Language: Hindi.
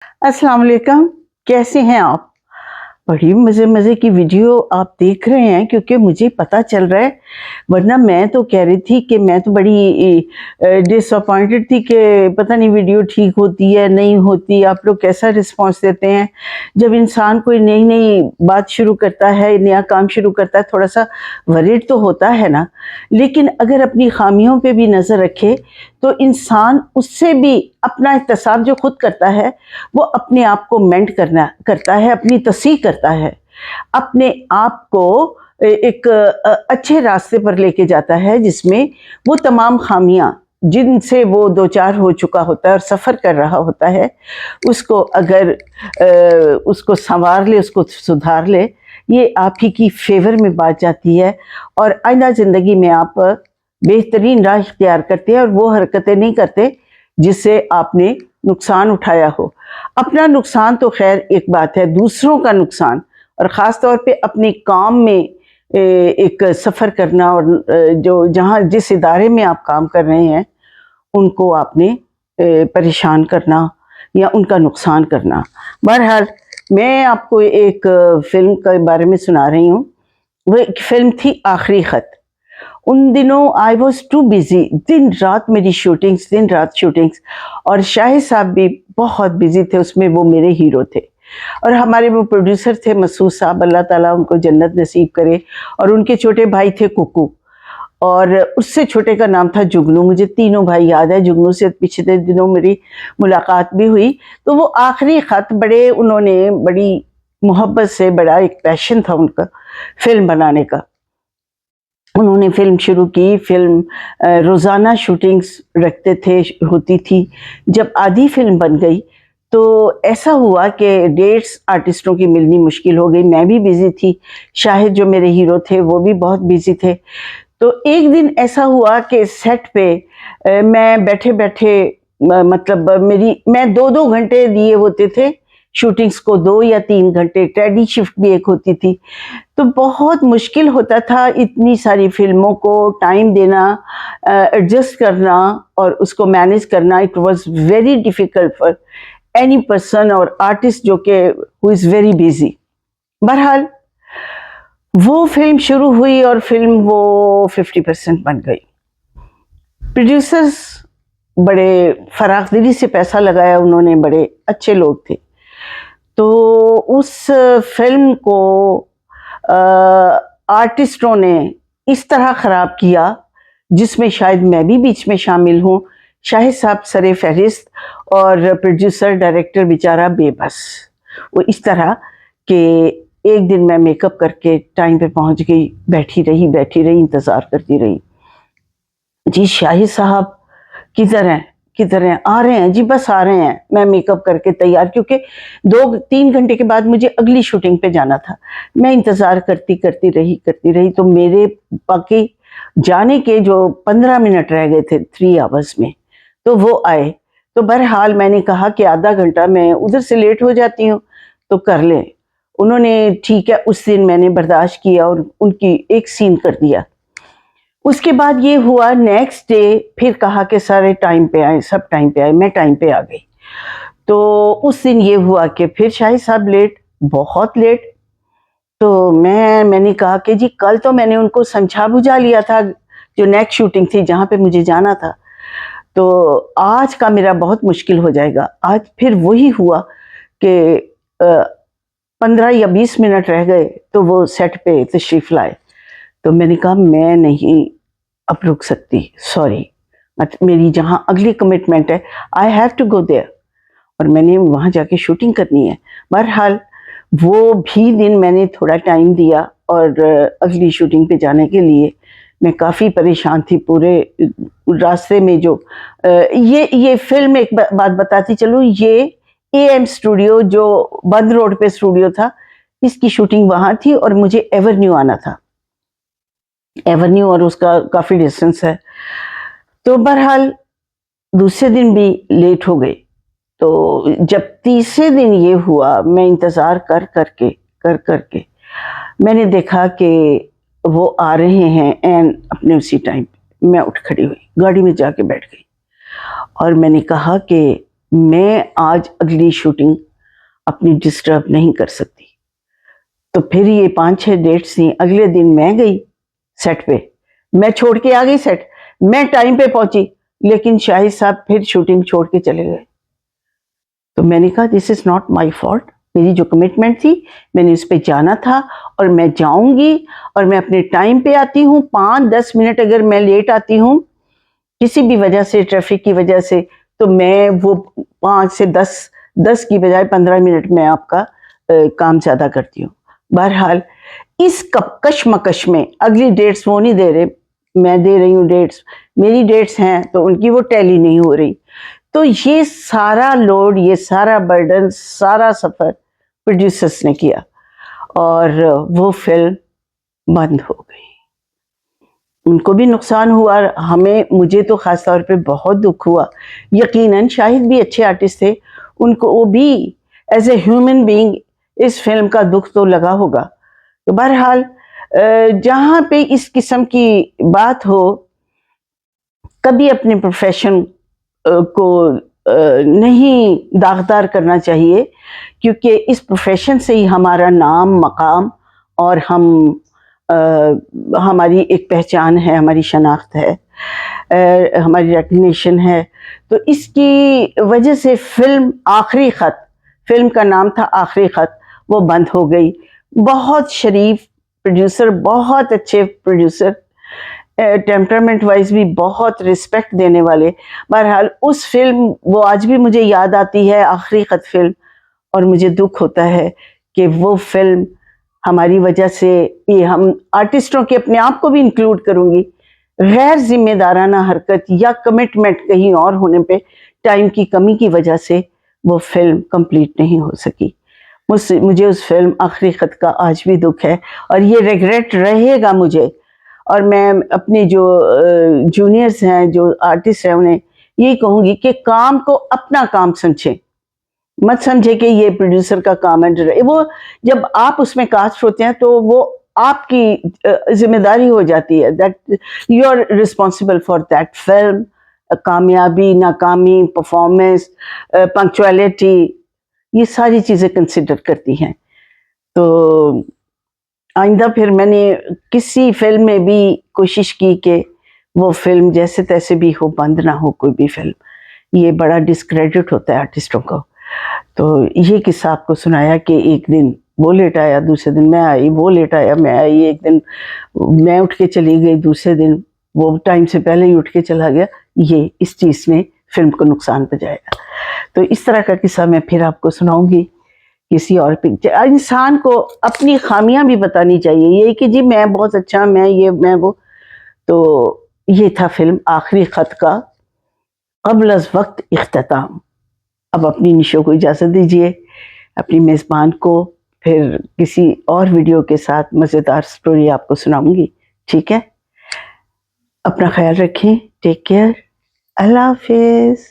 अस्सलाम वालेकुम, कैसे हैं आप? बड़ी मज़े-मज़े की वीडियो आप देख रहे हैं क्योंकि मुझे पता चल रहा है, वरना मैं तो कह रही थी कि मैं तो बड़ी डिसअपॉइंटेड थी कि पता नहीं वीडियो ठीक होती है, नहीं होती, आप लोग कैसा रिस्पॉन्स देते हैं। जब इंसान कोई नई-नई बात शुरू करता है, नया काम शुरू करता है, थोड़ा-सा वरीड तो होता है ना, लेकिन अगर अपनी ख़ामियों पे भी नज़र रखे, तो इंसान उससे भी अपना एहतसाब जो खुद करता है, वो अपने आप को मेंट करना करता है, अपनी तस्हीह करता है, अपने आप को एक अच्छे रास्ते पर लेके जाता है जिसमें वो तमाम खामियां जिनसे वो दो चार हो चुका होता है और सफ़र कर रहा होता है, उसको अगर उसको संवार ले, उसको सुधार ले, ये आप ही की फेवर में बात जाती है और आइंदा ज़िंदगी में आप बेहतरीन राह इख्तियार करते हैं और वो हरकतें नहीं करते जिससे आपने नुकसान उठाया हो। अपना नुकसान तो खैर एक बात है, दूसरों का नुकसान और ख़ास तौर पे अपने काम में एक सफ़र करना और जो जहाँ जिस इदारे में आप काम कर रहे हैं, उनको आपने परेशान करना या उनका नुकसान करना। बहरहाल, मैं आपको एक फ़िल्म के बारे में सुना रही हूँ। वो एक फ़िल्म थी आखिरी ख़त। उन दिनों आई वॉज़ टू बिज़ी, दिन-रात मेरी शूटिंग्स, दिन-रात शूटिंग्स और शाहिद साहब भी बहुत बिज़ी थे, उसमें वो मेरे हीरो थे। और हमारे वो प्रोड्यूसर थे मसूद साहब, अल्लाह ताला उनको जन्नत नसीब करे और उनके छोटे भाई थे कुकू और उससे छोटे का नाम था जुगनू। मुझे तीनों भाई याद है, जुगनू से पिछले दिनों मेरी मुलाकात भी हुई। तो वो आखिरी ख़त बड़े उन्होंने बड़ी मोहब्बत से, बड़ा एक पैशन था उनका फ़िल्म बनाने का। उन्होंने फ़िल्म शुरू की, फ़िल्म रोज़ाना शूटिंग्स रखते थे, होती थी। जब आधी फ़िल्म बन गई, तो ऐसा हुआ कि डेट्स आर्टिस्टों की मिलनी मुश्किल हो गई, मैं भी बिज़ी थी, शाहिद जो मेरे हीरो थे, वो भी बहुत बिज़ी थे। तो एक दिन ऐसा हुआ कि सेट पे मैं बैठे-बैठे मतलब मेरी मैं 2-2 घंटे दिए होते थे शूटिंग्स को, 2 या 3 घंटे, टेडी शिफ्ट भी एक होती थी। तो बहुत मुश्किल होता था इतनी सारी फ़िल्मों को टाइम देना, एडजस्ट करना और उसको मैनेज करना। It was very difficult for any person और आर्टिस्ट जो कि हू इज़ वेरी बिज़ी। बहरहाल, वो फ़िल्म शुरू हुई और फ़िल्म वो 50% बन गई। प्रोड्यूसर्स बड़े फ़राख़दिली से पैसा लगाया उन्होंने, बड़े अच्छे लोग थे। तो उस फ़िल्म को अ, आर्टिस्टों ने इस तरह ख़राब किया, जिसमें शायद मैं भी बीच में शामिल हूँ। शाहिद साहब सर-ए-फ़हरिस्त और प्रोड्यूसर डायरेक्टर बेचारा बेबस। वो इस तरह कि एक दिन मैं मेकअप करके टाइम पे पहुँच गई, बैठी रही, इंतज़ार करती रही। जी शाहिद साहब किधर हैं? किधर हैं? आ रहे हैं जी, बस आ रहे हैं। मैं मेकअप करके तैयार, क्योंकि 2-3 घंटे के बाद मुझे अगली शूटिंग पे जाना था। मैं इंतज़ार करती रही तो मेरे बाकी जाने के जो 15 मिनट रह गए थे 3 आवर्स में, तो वो आए। तो बहरहाल मैंने कहा कि आधा घंटा मैं उधर से लेट हो जाती हूँ, तो कर लें। उन्होंने ठीक है, उस दिन मैंने बर्दाश्त किया और उनकी एक सीन कर दिया। उसके बाद ये हुआ नेक्स्ट डे, फिर कहा कि सारे टाइम पे आएँ, सब टाइम पे आए, मैं टाइम पे आ गई। तो उस दिन ये हुआ कि फिर शाहिद साहब लेट, बहुत लेट। तो मैंने कहा कि जी कल तो मैंने उनको समझा-बुझा लिया था, जो नेक्स्ट शूटिंग थी जहाँ पे मुझे जाना था। तो आज का मेरा बहुत मुश्किल हो जाएगा। आज फिर वही हुआ कि अ, 15 या 20 मिनट रह गए, तो वो सेट पे तशरीफ़ लाए। तो मैंने कहा मैं नहीं अब रुक सकती, सॉरी, मेरी जहाँ अगली कमिटमेंट है, I have to go there और मैंने वहाँ जाके शूटिंग करनी है। बहरहाल, वो भी दिन मैंने थोड़ा टाइम दिया और अगली शूटिंग पे जाने के लिए मैं काफ़ी परेशान थी। पूरे रास्ते में जो ये फ़िल्म, एक बात बताती चलूँ, ये एएम स्टूडियो जो बंद रोड पे स्टूडियो था, इसकी शूटिंग वहाँ थी और मुझे एवेन्यू आना था। एवेन्यू और उसका काफ़ी डिस्टेंस है। तो बहरहाल दूसरे दिन भी लेट हो गई। तो जब तीसरे दिन ये हुआ, मैं इंतज़ार कर के मैंने देखा कि वो आ रहे हैं एंड अपने उसी टाइम पे मैं उठ खड़ी हुई, गाड़ी में जाके बैठ गई और मैंने कहा कि मैं आज अगली शूटिंग अपनी डिस्टर्ब नहीं कर सकती। तो फिर ये 5-6 डेट्स थी। अगले दिन मैं गई सेट पे, मैं छोड़ के आ गई सेट, मैं टाइम पे पहुंची, लेकिन शाहिद साहब फिर शूटिंग छोड़ के चले गए। तो मैंने कहा this is not my fault, मेरी जो कमिटमेंट थी मैंने उस पर जाना था और मैं जाऊंगी और मैं अपने टाइम पे आती हूँ। 5-10 मिनट अगर मैं लेट आती हूँ किसी भी वजह से, ट्रैफिक की वजह से, तो मैं वो 5 से 10 की बजाय 15 मिनट में आपका काम ज़्यादा करती हूँ। बहरहाल इस कशमकश में अगली डेट्स वो नहीं दे रहे, मैं दे रही हूँ डेट्स, मेरी डेट्स हैं तो उनकी वो टैली नहीं हो रही। तो ये सारा लोड, ये सारा बर्डन, सारा सफ़र प्रोड्यूसर्स ने किया और वो फिल्म बंद हो गई। उनको भी नुकसान हुआ, हमें, मुझे तो ख़ास तौर पे बहुत दुख हुआ। यकीनन शाहिद भी अच्छे आर्टिस्ट थे, उनको वो भी एज ए ह्यूमन बीइंग इस फिल्म का दुख तो लगा होगा। तो बहरहाल जहाँ पे इस किस्म की बात हो, कभी अपने प्रोफेशन को नहीं दागदार करना चाहिए, क्योंकि इस प्रोफेशन से ही हमारा नाम, मकाम और हमारी एक पहचान है, हमारी शनाख्त है, हमारी रिकग्निशन है। तो इसकी वजह से फिल्म आखिरी ख़त, फिल्म का नाम था आखिरी ख़त, वो बंद हो गई। बहुत शरीफ प्रोड्यूसर, बहुत अच्छे प्रोड्यूसर, टेम्परामेंट वाइज भी बहुत रिस्पेक्ट देने वाले। बहरहाल उस फिल्म, वो आज भी मुझे याद आती है, आखिरी ख़त फिल्म, और मुझे दुख होता है कि वो फिल्म हमारी वजह से, ये हम आर्टिस्टों के, अपने आप को भी इंक्लूड करूँगी, गैर जिम्मेदाराना हरकत या कमिटमेंट कहीं और होने पे, टाइम की कमी की वजह से वो फिल्म कंप्लीट नहीं हो सकी। मुझे उस फिल्म आखिरी ख़त का आज भी दुख है और ये रिग्रेट रहेगा मुझे। और मैं अपने जो जूनियर्स हैं, जो आर्टिस्ट हैं, उन्हें यही कहूँगी कि काम को अपना काम समझें, मत समझे कि ये प्रोड्यूसर का काम है। वो जब आप उसमें कास्ट होते हैं तो वो आपकी जिम्मेदारी हो जाती है, that you are responsible for that film. कामयाबी, नाकामी, परफॉर्मेंस, पंक्चुअलिटी, ये सारी चीज़ें कंसिडर करती हैं। तो आइंदा फिर मैंने किसी फिल्म में भी कोशिश की कि वो फिल्म जैसे तैसे भी हो, बंद ना हो कोई भी फिल्म। ये बड़ा डिस्क्रेडिट होता है आर्टिस्टों को। तो ये किस्सा आपको सुनाया कि एक दिन वो लेट आया, दूसरे दिन मैं आई, वो लेट आया, मैं आई, एक दिन मैं उठ के चली गई, दूसरे दिन वो टाइम से पहले ही उठ के चला गया। ये इस चीज़ ने फिल्म को नुकसान पहुँचाया। तो इस तरह का किस्सा मैं फिर आपको सुनाऊंगी किसी और पिक्चर। इंसान को अपनी खामियां भी बतानी चाहिए, ये कि जी मैं बहुत अच्छा, मैं ये, मैं वो। तो ये था फिल्म आखिरी ख़त का क़ब्ल अज़ वक्त इख्तिताम। अब अपनी निशो को इजाज़त दीजिए, अपनी मेज़बान को फिर किसी और वीडियो के साथ मज़ेदार स्टोरी आपको सुनाऊंगी, ठीक है? अपना ख्याल रखें, टेक केयर, अल्लाह हाफ़िज़।